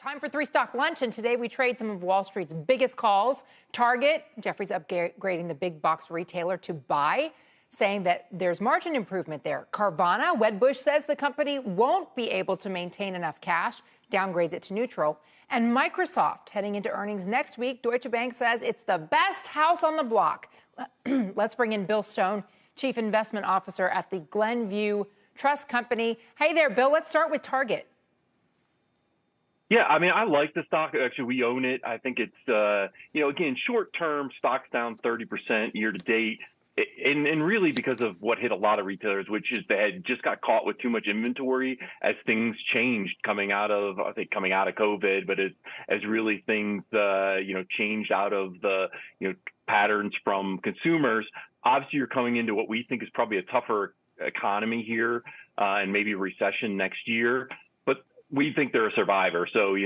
Time for 3 Stock Lunch, and today we trade some of Wall Street's biggest calls. Target, Jeffrey's upgrading the big box retailer to buy, saying that there's margin improvement there. Carvana, Wedbush says the company won't be able to maintain enough cash, downgrades it to neutral. And Microsoft, heading into earnings next week, Deutsche Bank says it's the best house on the block. Let's bring in Bill Stone, Chief Investment Officer at the Glenview Trust Company. Hey there, Bill. Let's start with Target. Yeah, I mean, I like the stock. Actually, we own it. I think it's, again, short term, stock's down 30% year to date. And really because of what hit a lot of retailers, which is they had just got caught with too much inventory as things changed coming out of COVID, but as really things, changed out of the, patterns from consumers. Obviously, you're coming into what we think is probably a tougher economy here and maybe a recession next year. We think they're a survivor. So,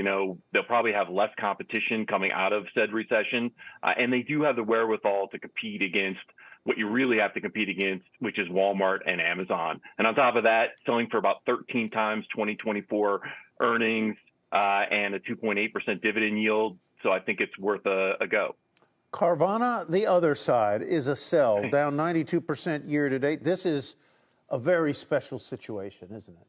they'll probably have less competition coming out of said recession. And they do have the wherewithal to compete against what you really have to compete against, which is Walmart and Amazon. And on top of that, selling for about 13 times 2024 earnings and a 2.8% dividend yield. So I think it's worth a go. Carvana, the other side, is a sell, down 92% year to date. This is a very special situation, isn't it?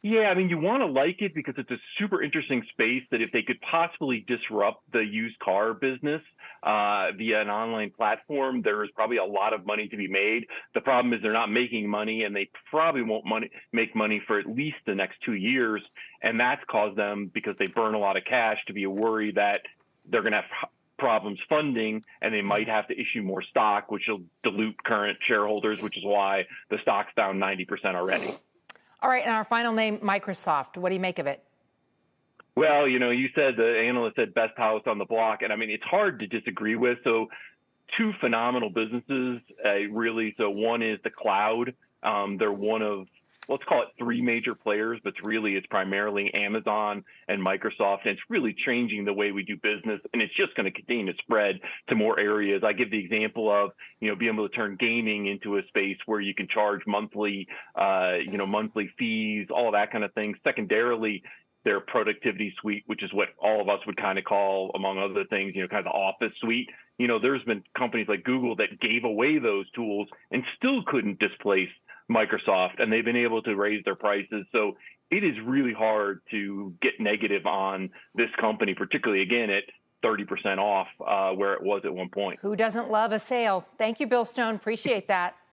Yeah, I mean, you want to like it because it's a super interesting space that if they could possibly disrupt the used car business via an online platform, there is probably a lot of money to be made. The problem is they're not making money, and they probably won't make money for at least the next 2 years. And that's caused them, because they burn a lot of cash, to be worried that they're going to have problems funding, and they might have to issue more stock, which will dilute current shareholders, which is why the stock's down 90% already. All right, and our final name, Microsoft. What do you make of it? Well, you said the analyst said best house on the block, and I mean, it's hard to disagree with. So two phenomenal businesses, really. So one is the cloud. They're one of, let's call it 3 major players, but it's primarily Amazon and Microsoft. And it's really changing the way we do business, and it's just going to continue to spread to more areas. I give the example of, being able to turn gaming into a space where you can charge monthly, monthly fees, all of that kind of thing. Secondarily, their productivity suite, which is what all of us would kind of call, among other things, kind of the office suite. There's been companies like Google that gave away those tools and still couldn't displace Microsoft, and they've been able to raise their prices. So it is really hard to get negative on this company, particularly, again, at 30% off where it was at one point. Who doesn't love a sale? Thank you, Bill Stone. Appreciate that.